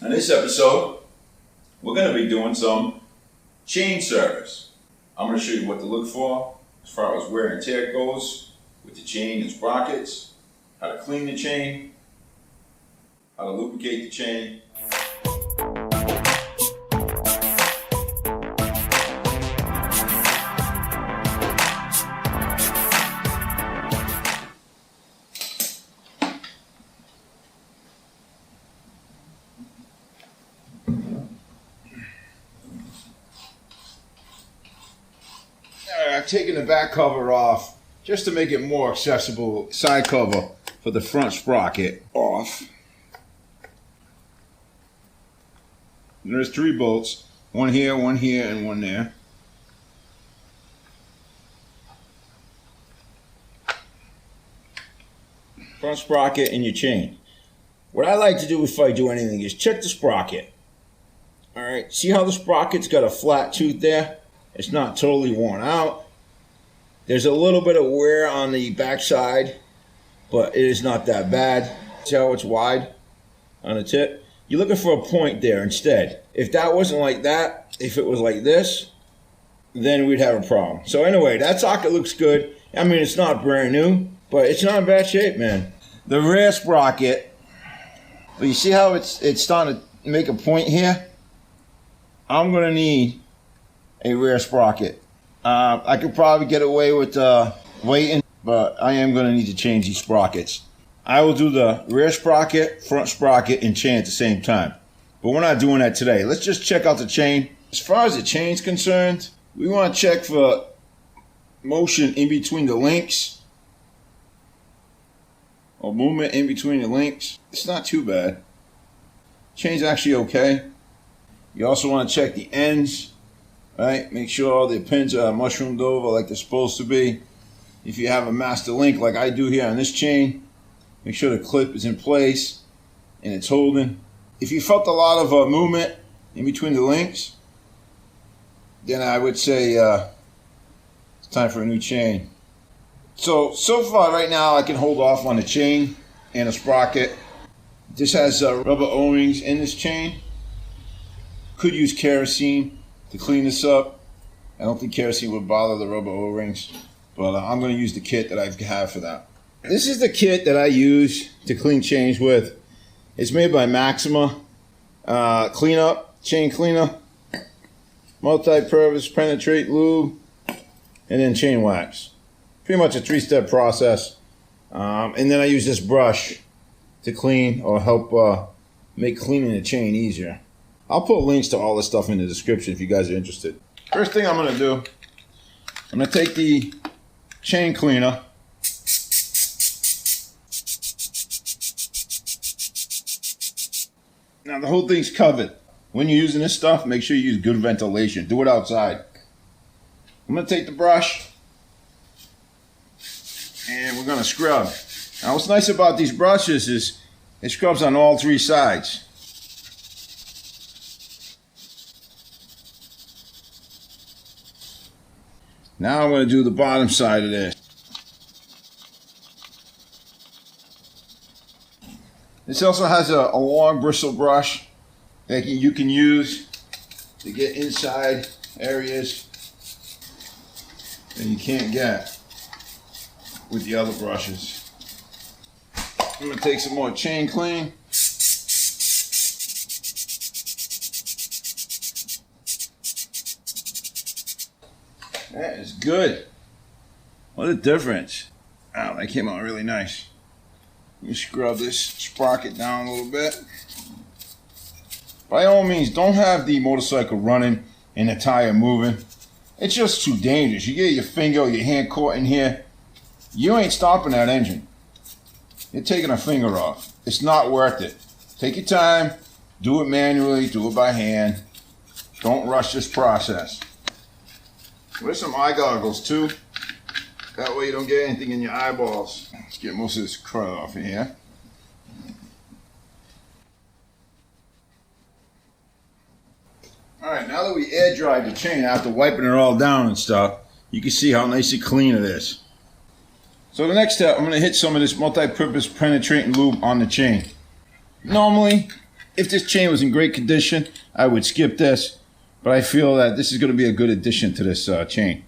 In this episode, we're going to be doing some chain service. I'm going to show you what to look for as far as wear and tear goes with the chain and sprockets, how to clean the chain, how to lubricate the chain. I've taken the back cover off just to make it more accessible. Side cover for the front sprocket off. And there's 3 bolts, one here, and one there. Front sprocket and your chain. What I like to do if I do anything is check the sprocket. Alright, see how the sprocket's got a flat tooth there? It's not totally worn out. There's a little bit of wear on the back side, but it is not that bad. See how it's wide on the tip? You're looking for a point there instead. If that wasn't like that, if it was like this, then we'd have a problem. So anyway, that socket looks good. I mean, it's not brand new, but it's not in bad shape, man. The rear sprocket, well, you see how it's starting to make a point here? I'm gonna need a rear sprocket. I could probably get away with waiting, but I am going to need to change these sprockets. I will do the rear sprocket, front sprocket, and chain at the same time. But we're not doing that today. Let's just check out the chain. As far as the chain's concerned, we want to check for motion in between the links, or movement in between the links. It's not too bad. Chain's actually okay. You also want to check the ends. Right, make sure all the pins are mushroomed over like they're supposed to be. If you have a master link like I do here on this chain, make sure the clip is in place and it's holding. If you felt a lot of movement in between the links, then I would say it's time for a new chain. So far right now I can hold off on the chain and a sprocket. This has rubber O-rings in this chain. Could use kerosene to clean this up. I don't think kerosene would bother the rubber O-rings, but I'm going to use the kit that I have for that. This is the kit that I use to clean chains with. It's made by Maxima. Cleanup, chain cleaner, multi-purpose penetrate lube, and then chain wax. Pretty much a 3-step process. And then I use this brush to clean or help make cleaning the chain easier. I'll put links to all this stuff in the description if you guys are interested. First thing I'm going to do, I'm going to take the chain cleaner. Now the whole thing's covered. When you're using this stuff, make sure you use good ventilation. Do it outside. I'm going to take the brush and we're going to scrub. Now what's nice about these brushes is it scrubs on all 3 sides. Now I'm going to do the bottom side of this. This also has a long bristle brush that you can use to get inside areas that you can't get with the other brushes. I'm going to take some more chain clean. That is good. What a difference. Wow, that came out really nice. Let me scrub this sprocket down a little bit. By all means, don't have the motorcycle running and the tire moving. It's just too dangerous. You get your finger or your hand caught in here, you ain't stopping that engine. You're taking a finger off. It's not worth it. Take your time. Do it manually. Do it by hand. Don't rush this process. Wear some eye goggles too. That way you don't get anything in your eyeballs. Let's get most of this crud off of here. Alright, now that we air dried the chain after wiping it all down and stuff, you can see how nice and clean it is. So the next step, I'm going to hit some of this multi-purpose penetrating lube on the chain. Normally, If this chain was in great condition, I would skip this, but I feel that this is going to be a good addition to this chain.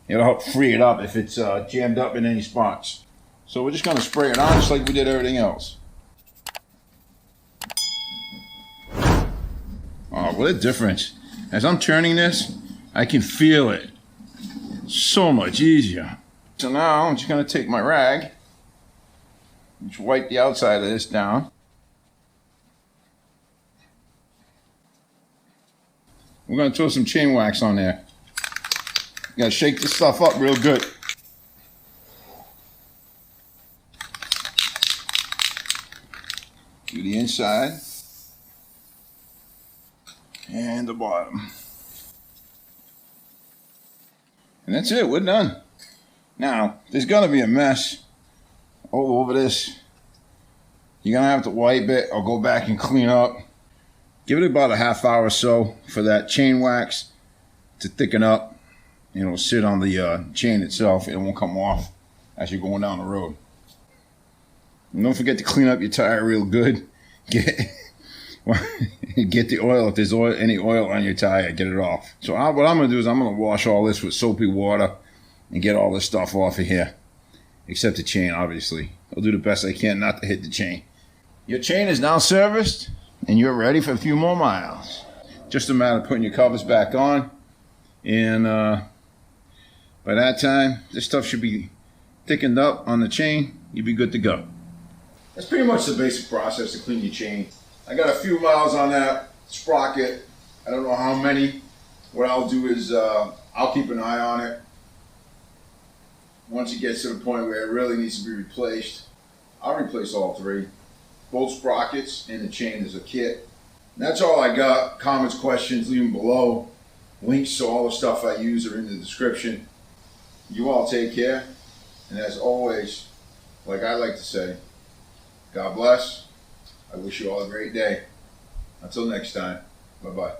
It'll help free it up if it's jammed up in any spots. So we're just going to spray it on just like we did everything else. Oh, what a difference. As I'm turning this, I can feel it. So much easier. So now I'm just going to take my rag, just wipe the outside of this down. We're going to throw some chain wax on there. You got to shake this stuff up real good. Do the inside and the bottom. And that's it, we're done. Now, there's gonna be a mess all over this. You're gonna have to wipe it or go back and clean up. Give it about a half hour or so for that chain wax to thicken up. And it'll sit on the chain itself. It won't come off as you're going down the road. And don't forget to clean up your tire real good. Get the oil, if there's any oil on your tire, get it off. So what I'm going to do is I'm going to wash all this with soapy water and get all this stuff off of here. Except the chain, obviously. I'll do the best I can not to hit the chain. Your chain is now serviced and you're ready for a few more miles. Just a matter of putting your covers back on. And by that time, this stuff should be thickened up on the chain. You'll be good to go. That's pretty much the basic process to clean your chain. I got a few miles on that sprocket. I don't know how many. What I'll do is I'll keep an eye on it. Once it gets to the point where it really needs to be replaced, I'll replace all three. Both sprockets and the chain as a kit. And that's all I got. Comments, questions, leave them below. Links to all the stuff I use are in the description. You all take care. And as always, like I like to say, God bless. I wish you all a great day. Until next time, bye-bye.